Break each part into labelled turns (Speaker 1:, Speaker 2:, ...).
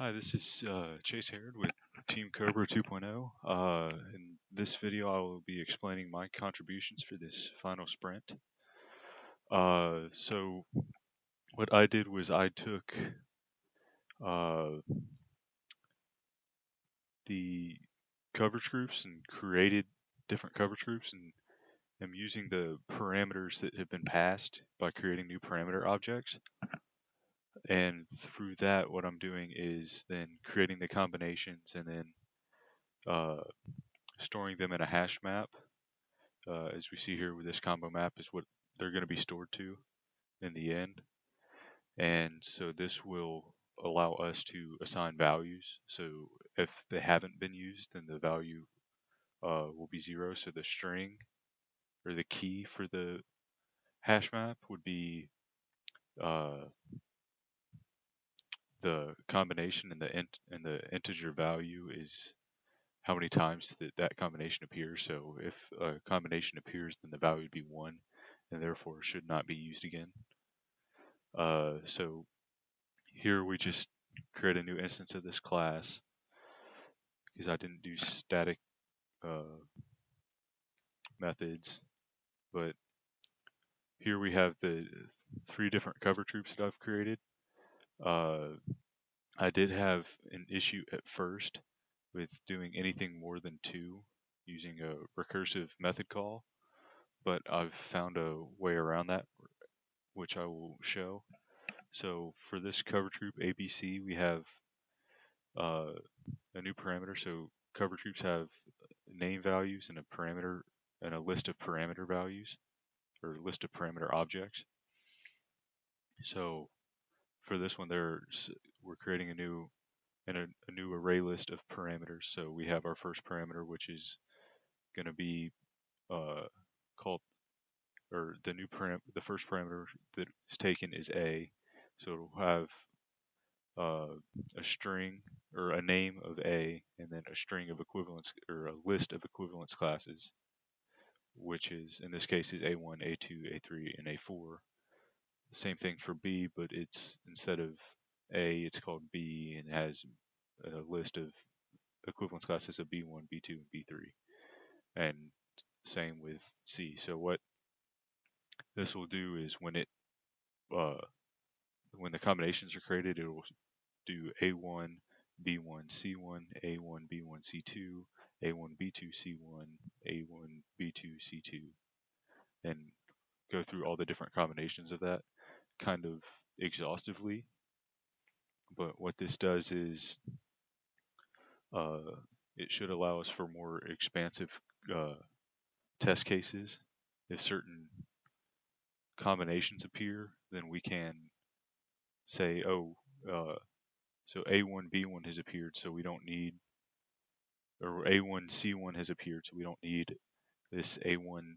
Speaker 1: Hi, this is Chase Harrod with Team Cobra 2.0. In this video, I will be explaining my contributions for this final sprint. So what I did was I took uh, the coverage groups and created different coverage groups, and am using the parameters that have been passed by creating new parameter objects. And through that, what I'm doing is then creating the combinations and then uh, storing them in a hash map. As we see here with this combo map is what they're going to be stored to in the end. And so this will allow us to assign values. So if they haven't been used, then the value will be 0. So the string or the key for the hash map would be uh, the combination, and the integer value is how many times that combination appears. So if a combination appears, then the value would be 1, and therefore should not be used again. So here we just create a new instance of this class because I didn't do static uh, methods. But here we have the 3 different cover groups that I've created. I did have an issue at first with doing anything more than 2 using a recursive method call, but I've found a way around that, which I will show. So for this coverage group ABC, we have uh, a new parameter. So coverage groups have name values and a parameter and a list of parameter values or list of parameter objects. So for this one, we're creating a new array list of parameters. So we have our first parameter, which is going to be called, or the first parameter that is taken is A. So it'll have uh, a string or a name of A, and then a string of equivalence or a list of equivalence classes, which is in this case is A1, A2, A3, and A4. Same thing for B, but it's instead of A, it's called B and has a list of equivalence classes of B1, B2, and B3. And same with C. So what this will do is uh, when the combinations are created, it will do A1, B1, C1, A1, B1, C2, A1, B2, C1, A1, B2, C2, and go through all the different combinations of that kind of exhaustively. But what this does is uh, it should allow us for more expansive uh, test cases. If certain combinations appear, then we can say, oh, so A1, B1 has appeared, so we don't need, or A1, C1 has appeared, so we don't need this A1.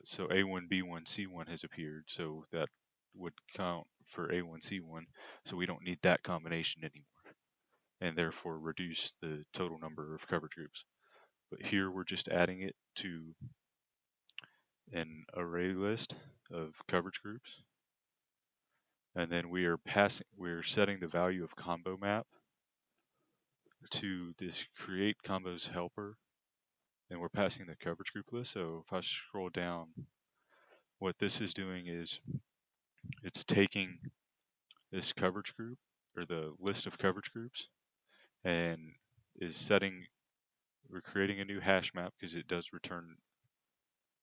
Speaker 1: So A1, B1, C1 has appeared, so that would count for A1, C1, so we don't need that combination anymore, and therefore reduce the total number of coverage groups. But here we're just adding it to an array list of coverage groups. And then we're setting the value of combo map to this create combos helper, and we're passing the coverage group list. So if I scroll down, what this is doing is it's taking this coverage group or the list of coverage groups and we're creating a new hash map because it does return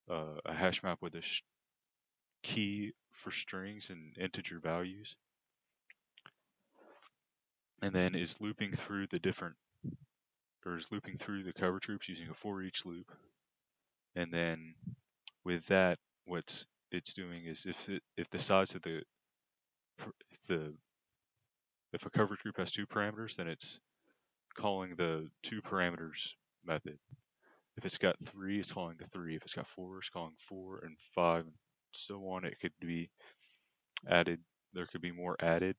Speaker 1: a hash map with a key for strings and integer values, and then is looping through the coverage groups using a for each loop. And then with that, what it's doing is if the size of the if a coverage group has 2 parameters, then it's calling the 2 parameters method. If it's got 3, it's calling the 3. If it's got 4, it's calling 4 and 5 and so on. It could be added. There could be more added.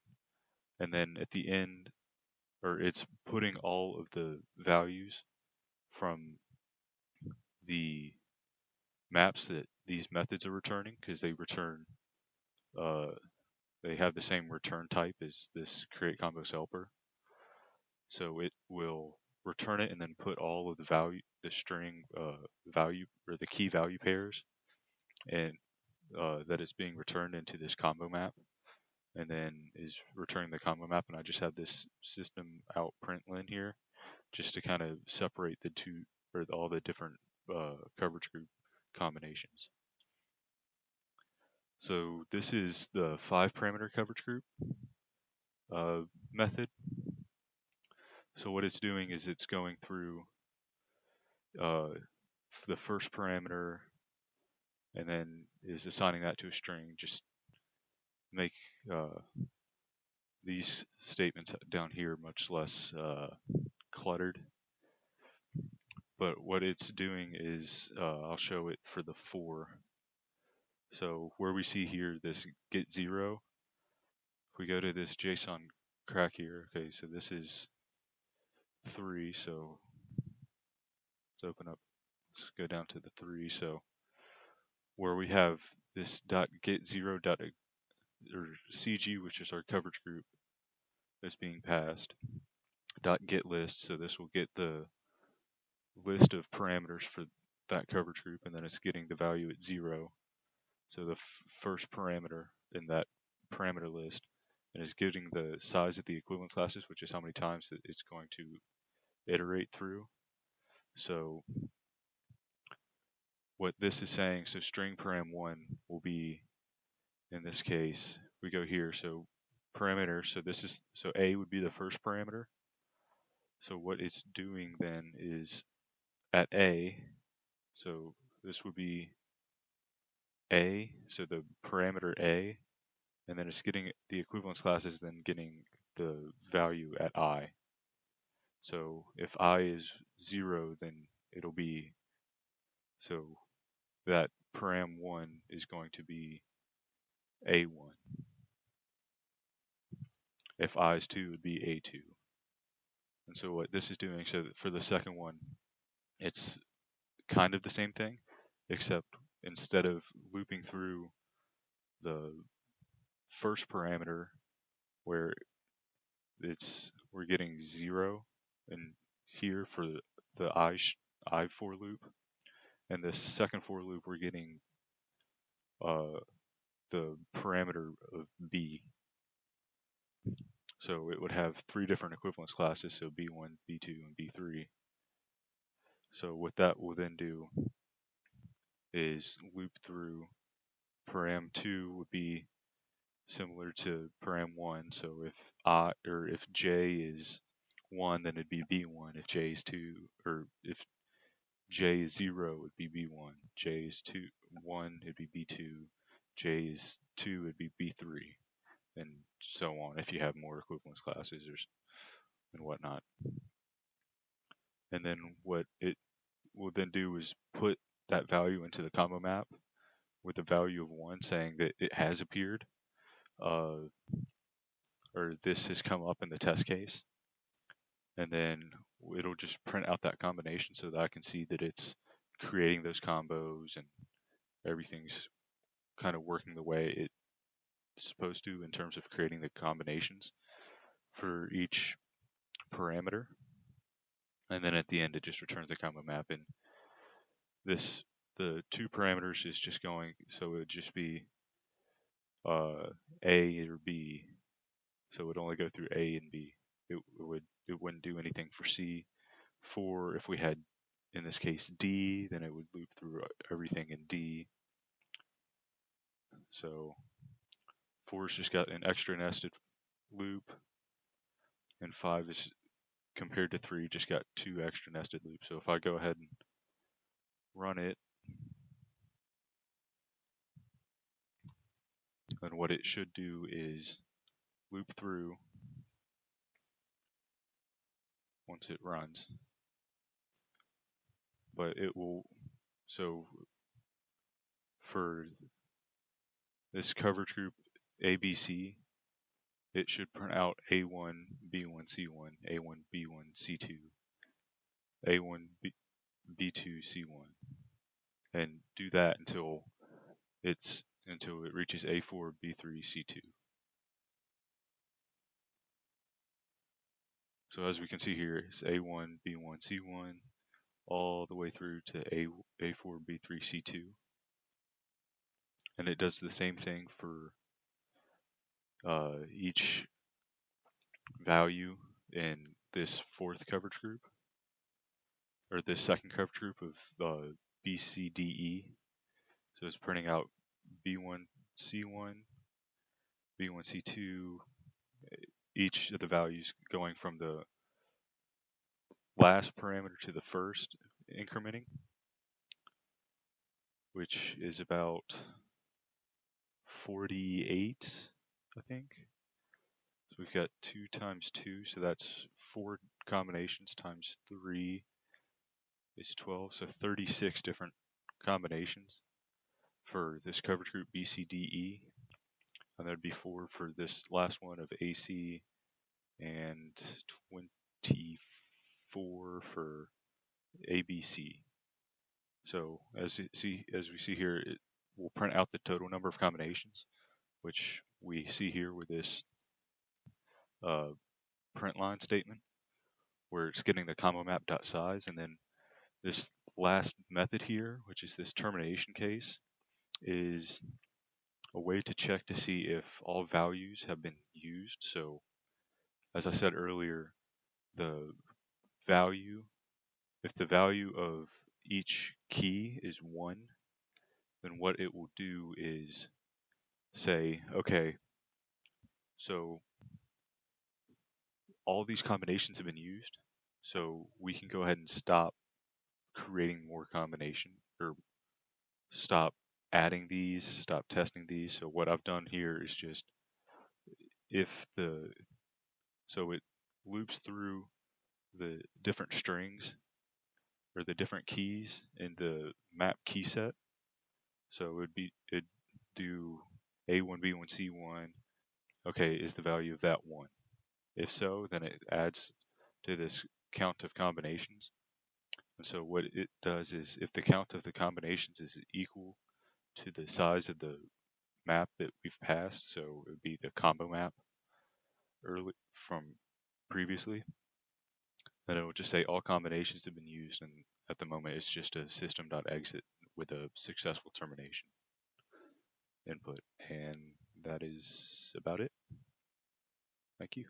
Speaker 1: And then at the end, or it's putting all of the values from the maps that these methods are returning, because they return they have the same return type as this create combos helper. So it will return it and then put all of the string value or the key value pairs and that is being returned into this combo map, and then is returning the combo map. And I just have this system out println here just to kind of separate the two or all the different coverage group combinations. So this is the 5-parameter coverage group method. So what it's doing is it's going through uh, the first parameter and then is assigning that to a string. Just make these statements down here much less cluttered. But what it's doing is, I'll show it for the 4. So where we see here this get 0, if we go to this JSON crack here, okay, so this is 3, so let's open up, let's go down to the 3. So where we have this dot get 0 dot or CG, which is our coverage group that's being passed, dot get list, so this will get the list of parameters for that coverage group, and then it's getting the value at 0. So the first parameter in that parameter list, and is getting the size of the equivalence classes, which is how many times that it's going to iterate through. So what this is saying, so string param1 will be, in this case, we go here, so parameter, so A would be the first parameter. So what it's doing then is at A, so this would be A, so the parameter A, and then it's getting the equivalence classes, then getting the value at I. So if I is 0, then it'll be, so that param1 is going to be A1. If I is 2, it would be A2. And so what this is doing, so for the second one, it's kind of the same thing, except instead of looping through the first parameter where we're getting 0 and here for the I for loop, and this second for loop we're getting the parameter of B. So it would have 3 different equivalence classes, so B1, B2, and B3. So what that will then do is loop through param2 would be similar to param1. So if J is 1, then it'd be B1. If J is 2, or if J is 0, it'd be B1. J is 1, it'd be B2. J is 2, it'd be B3, and so on. If you have more equivalence classes and whatnot. And then what it will then do is put that value into the combo map with a value of 1, saying that it has appeared, or this has come up in the test case. And then it'll just print out that combination so that I can see that it's creating those combos and everything's kind of working the way it's supposed to in terms of creating the combinations for each parameter. And then at the end, it just returns the combo map. And the 2 parameters is just going, so it would just be A or B. So it would only go through A and B. It wouldn't do anything for C. For if we had, in this case, D, then it would loop through everything in D. So 4's just got an extra nested loop, and 5 is, compared to 3, just got 2 extra nested loops. So if I go ahead and run it, then what it should do is loop through once it runs. But it will, so for this coverage group ABC, it should print out A1, B1, C1, A1, B1, C2, A1, B2, C1, and do that until it reaches A4, B3, C2. So as we can see here, it's A1, B1, C1, all the way through to A4, B3, C2. And it does the same thing for each value in this fourth coverage group, or this second coverage group of B, C, D, E. So it's printing out B1, C1, B1, C2, each of the values going from the last parameter to the first incrementing, which is about 48, I think. So we've got 2 times 2, so that's 4 combinations times 3 is 12, so 36 different combinations for this coverage group BCDE, and there'd be 4 for this last one of AC, and 24 for ABC. So as we see here, it will print out the total number of combinations, which we see here with this uh, print line statement, where it's getting the combo map dot size, and then this last method here, which is this termination case, is a way to check to see if all values have been used. So as I said earlier, the value, if the value of each key is 1, then what it will do is say, okay, so all these combinations have been used, so we can go ahead and stop creating more combination, or stop adding these, stop testing these. So what I've done here is just, if the, so it loops through the different strings or the different keys in the map key set. So it'd do A1, B1, C1. Okay, is the value of that 1? If so, then it adds to this count of combinations. And so what it does is, if the count of the combinations is equal to the size of the map that we've passed, so it would be the combo map early from previously, then it will just say all combinations have been used, and at the moment it's just a system.exit with a successful termination input. And that is about it. Thank you.